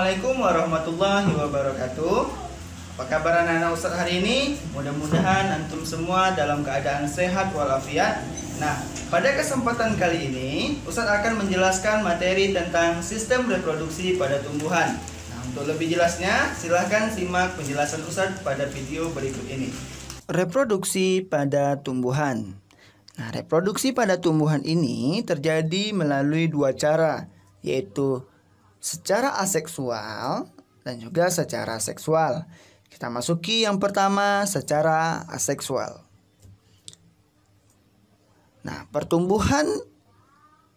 Assalamualaikum warahmatullahi wabarakatuh. Apa kabar anak-anak Ustadz hari ini? Mudah-mudahan antum semua dalam keadaan sehat walafiat. Nah, pada kesempatan kali ini Ustadz akan menjelaskan materi tentang sistem reproduksi pada tumbuhan. Nah, untuk lebih jelasnya silahkan simak penjelasan Ustadz pada video berikut ini. Reproduksi pada tumbuhan. Nah, reproduksi pada tumbuhan ini terjadi melalui dua cara, yaitu secara aseksual dan juga secara seksual. Kita masuki yang pertama, secara aseksual. Nah, pertumbuhan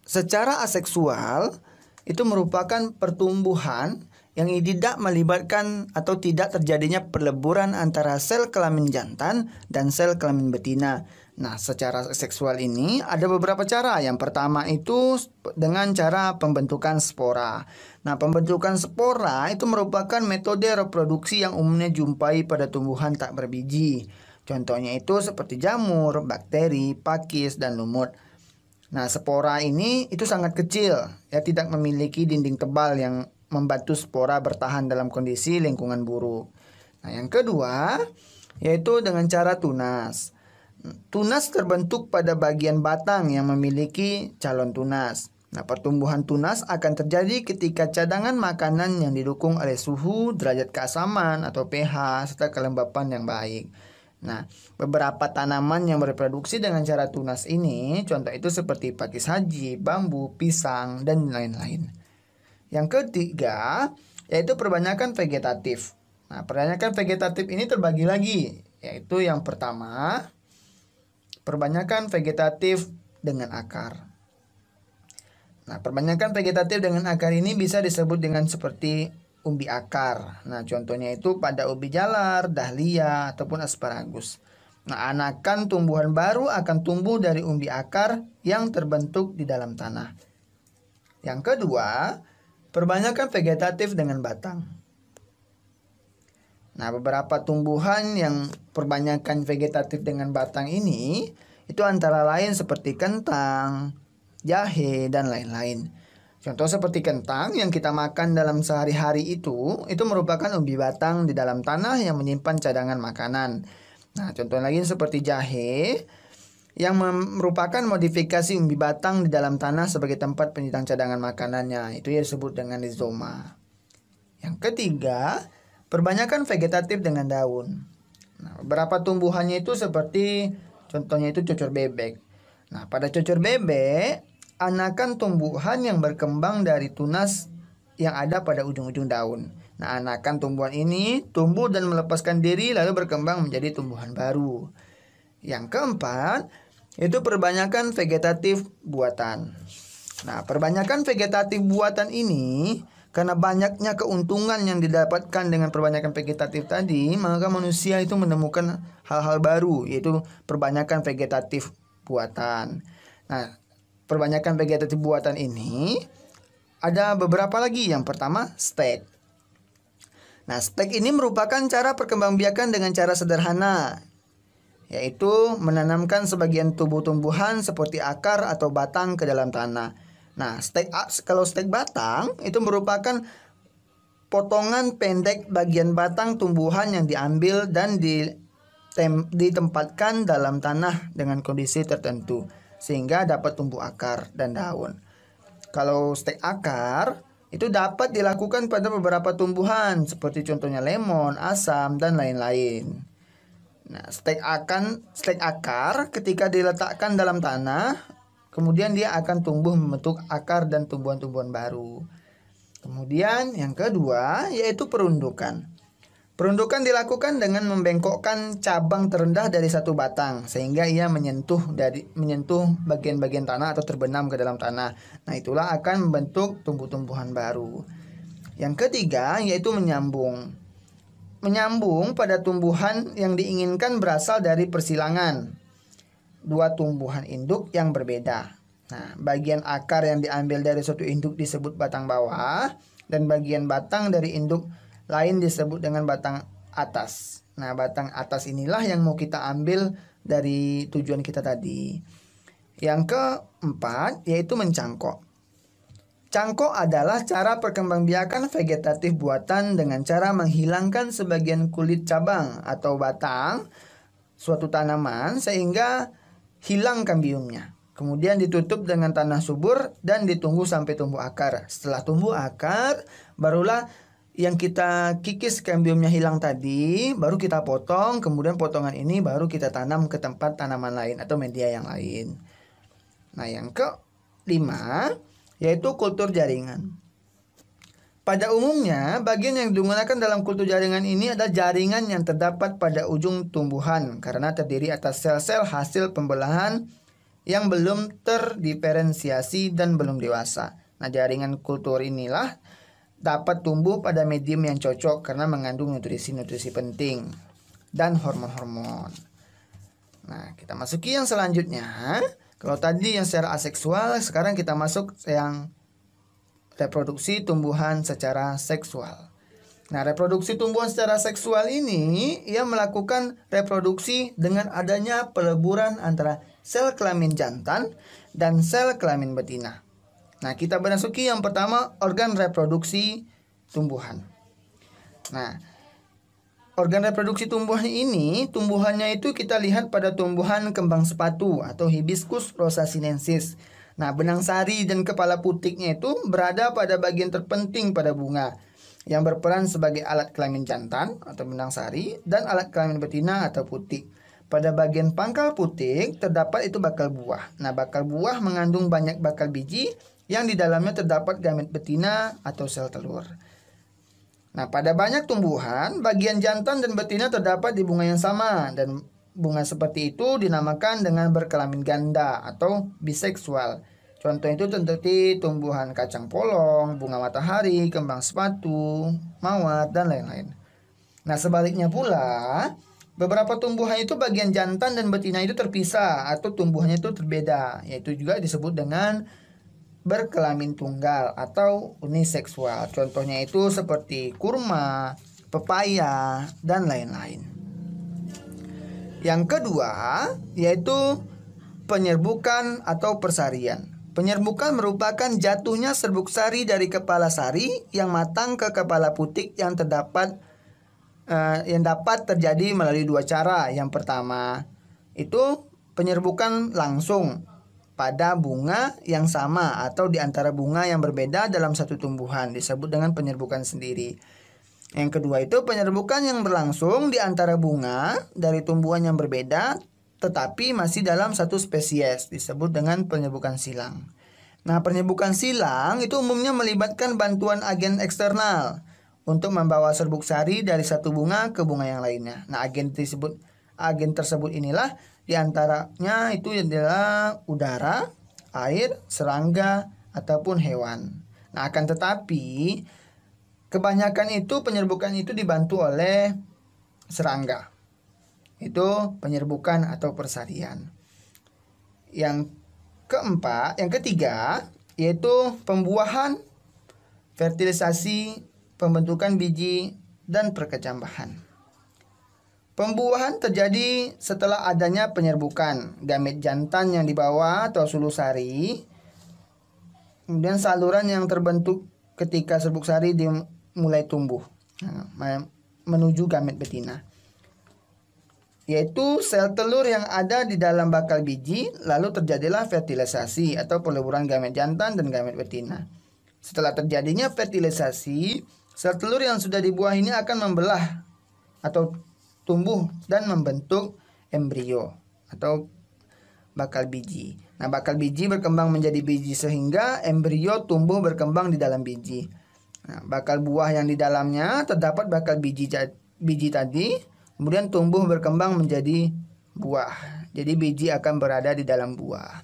secara aseksual itu merupakan pertumbuhan yang tidak melibatkan atau tidak terjadinya peleburan antara sel kelamin jantan dan sel kelamin betina. Nah, secara seksual ini ada beberapa cara. Yang pertama itu dengan cara pembentukan spora. Nah, pembentukan spora itu merupakan metode reproduksi yang umumnya jumpai pada tumbuhan tak berbiji. Contohnya itu seperti jamur, bakteri, pakis, dan lumut. Nah, spora ini itu sangat kecil, ya, tidak memiliki dinding tebal yang membantu spora bertahan dalam kondisi lingkungan buruk. Nah, yang kedua yaitu dengan cara tunas. Tunas terbentuk pada bagian batang yang memiliki calon tunas. Nah, pertumbuhan tunas akan terjadi ketika cadangan makanan yang didukung oleh suhu, derajat keasaman atau pH, serta kelembapan yang baik. Nah, beberapa tanaman yang bereproduksi dengan cara tunas ini, contoh itu seperti pakis saji, bambu, pisang, dan lain-lain. Yang ketiga, yaitu perbanyakan vegetatif. Nah, perbanyakan vegetatif ini terbagi lagi, yaitu yang pertama, perbanyakan vegetatif dengan akar. Nah, perbanyakan vegetatif dengan akar ini bisa disebut dengan seperti umbi akar. Nah, contohnya itu pada ubi jalar, dahlia, ataupun asparagus. Nah, anakan tumbuhan baru akan tumbuh dari umbi akar yang terbentuk di dalam tanah. Yang kedua, perbanyakan vegetatif dengan batang. Nah, beberapa tumbuhan yang perbanyakan vegetatif dengan batang ini itu antara lain seperti kentang, jahe, dan lain-lain. Contoh seperti kentang yang kita makan dalam sehari-hari itu merupakan umbi batang di dalam tanah yang menyimpan cadangan makanan. Nah, contoh lagi seperti jahe yang merupakan modifikasi umbi batang di dalam tanah sebagai tempat penyimpan cadangan makanannya. Itu yang disebut dengan rizoma. Yang ketiga, perbanyakan vegetatif dengan daun. Nah, beberapa tumbuhannya itu seperti contohnya itu cocor bebek. Nah, pada cocor bebek, anakan tumbuhan yang berkembang dari tunas yang ada pada ujung-ujung daun. Nah, anakan tumbuhan ini tumbuh dan melepaskan diri lalu berkembang menjadi tumbuhan baru. Yang keempat, itu perbanyakan vegetatif buatan. Nah, perbanyakan vegetatif buatan ini karena banyaknya keuntungan yang didapatkan dengan perbanyakan vegetatif tadi, maka manusia itu menemukan hal-hal baru, yaitu perbanyakan vegetatif buatan. Nah, perbanyakan vegetatif buatan ini ada beberapa lagi. Yang pertama, stek. Nah, stek ini merupakan cara perkembangbiakan dengan cara sederhana, yaitu menanamkan sebagian tumbuh-tumbuhan seperti akar atau batang ke dalam tanah. Nah, kalau stek batang itu merupakan potongan pendek bagian batang tumbuhan yang diambil dan ditempatkan dalam tanah dengan kondisi tertentu sehingga dapat tumbuh akar dan daun. Kalau stek akar itu dapat dilakukan pada beberapa tumbuhan seperti contohnya lemon, asam, dan lain-lain. Nah, stek akar ketika diletakkan dalam tanah, kemudian dia akan tumbuh membentuk akar dan tumbuhan-tumbuhan baru. Kemudian yang kedua yaitu perundukan. Perundukan dilakukan dengan membengkokkan cabang terendah dari satu batang sehingga ia menyentuh bagian-bagian tanah atau terbenam ke dalam tanah. Nah, itulah akan membentuk tumbuh-tumbuhan baru. Yang ketiga yaitu menyambung. Menyambung pada tumbuhan yang diinginkan berasal dari persilangan dua tumbuhan induk yang berbeda. Nah, bagian akar yang diambil dari suatu induk disebut batang bawah dan bagian batang dari induk lain disebut dengan batang atas. Nah, batang atas inilah yang mau kita ambil dari tujuan kita tadi. Yang keempat yaitu mencangkok. Cangkok adalah cara perkembangbiakan vegetatif buatan dengan cara menghilangkan sebagian kulit cabang atau batang suatu tanaman sehingga hilang kambiumnya. Kemudian ditutup dengan tanah subur dan ditunggu sampai tumbuh akar. Setelah tumbuh akar, barulah yang kita kikis kambiumnya hilang tadi, baru kita potong. Kemudian potongan ini baru kita tanam ke tempat tanaman lain atau media yang lain. Nah, yang kelima yaitu kultur jaringan. Pada umumnya, bagian yang digunakan dalam kultur jaringan ini adalah jaringan yang terdapat pada ujung tumbuhan karena terdiri atas sel-sel hasil pembelahan yang belum terdiferensiasi dan belum dewasa. Nah, jaringan kultur inilah dapat tumbuh pada medium yang cocok karena mengandung nutrisi-nutrisi penting dan hormon-hormon. Nah, kita masuki yang selanjutnya. Kalau tadi yang secara aseksual, sekarang kita masuk yang reproduksi tumbuhan secara seksual. Nah, reproduksi tumbuhan secara seksual ini ia melakukan reproduksi dengan adanya peleburan antara sel kelamin jantan dan sel kelamin betina. Nah, kita memasuki yang pertama, organ reproduksi tumbuhan. Nah, organ reproduksi tumbuhan ini, tumbuhannya itu kita lihat pada tumbuhan kembang sepatu atau Hibiscus rosasinensis. Nah, benang sari dan kepala putiknya itu berada pada bagian terpenting pada bunga yang berperan sebagai alat kelamin jantan atau benang sari dan alat kelamin betina atau putik. Pada bagian pangkal putik terdapat itu bakal buah. Nah, bakal buah mengandung banyak bakal biji yang di dalamnya terdapat gamet betina atau sel telur. Nah, pada banyak tumbuhan, bagian jantan dan betina terdapat di bunga yang sama dan bunga seperti itu dinamakan dengan berkelamin ganda atau biseksual. Contoh itu seperti tumbuhan kacang polong, bunga matahari, kembang sepatu, mawar, dan lain-lain. Nah, sebaliknya pula, beberapa tumbuhan itu bagian jantan dan betina itu terpisah atau tumbuhannya itu berbeda, yaitu juga disebut dengan berkelamin tunggal atau uniseksual. Contohnya itu seperti kurma, pepaya, dan lain-lain. Yang kedua yaitu penyerbukan atau persarian. Penyerbukan merupakan jatuhnya serbuk sari dari kepala sari yang matang ke kepala putik yang dapat terjadi melalui dua cara. Yang pertama itu penyerbukan langsung pada bunga yang sama atau di antara bunga yang berbeda dalam satu tumbuhan, disebut dengan penyerbukan sendiri. Yang kedua itu penyerbukan yang berlangsung di antara bunga dari tumbuhan yang berbeda tetapi masih dalam satu spesies, disebut dengan penyerbukan silang. Nah, penyerbukan silang itu umumnya melibatkan bantuan agen eksternal untuk membawa serbuk sari dari satu bunga ke bunga yang lainnya. Nah, agen tersebut inilah diantaranya itu adalah udara, air, serangga, ataupun hewan. Nah, akan tetapi kebanyakan itu penyerbukan itu dibantu oleh serangga. Itu penyerbukan atau persarian. Yang ketiga yaitu pembuahan, fertilisasi, pembentukan biji, dan perkecambahan. Pembuahan terjadi setelah adanya penyerbukan gamet jantan yang dibawa atau sulu sari, kemudian saluran yang terbentuk ketika serbuk sari dimulai tumbuh menuju gamet betina, yaitu sel telur yang ada di dalam bakal biji. Lalu terjadilah fertilisasi atau peleburan gamet jantan dan gamet betina. Setelah terjadinya fertilisasi, sel telur yang sudah dibuah ini akan membelah atau tumbuh dan membentuk embrio atau bakal biji. Nah, bakal biji berkembang menjadi biji sehingga embrio tumbuh berkembang di dalam biji. Nah, bakal buah yang di dalamnya terdapat bakal biji tadi, kemudian tumbuh berkembang menjadi buah. Jadi biji akan berada di dalam buah.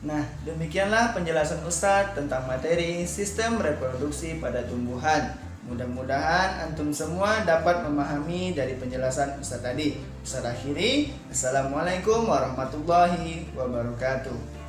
Nah, demikianlah penjelasan Ustadz tentang materi sistem reproduksi pada tumbuhan. Mudah-mudahan antum semua dapat memahami dari penjelasan Ustadz tadi. Ustadz akhiri, Assalamualaikum warahmatullahi wabarakatuh.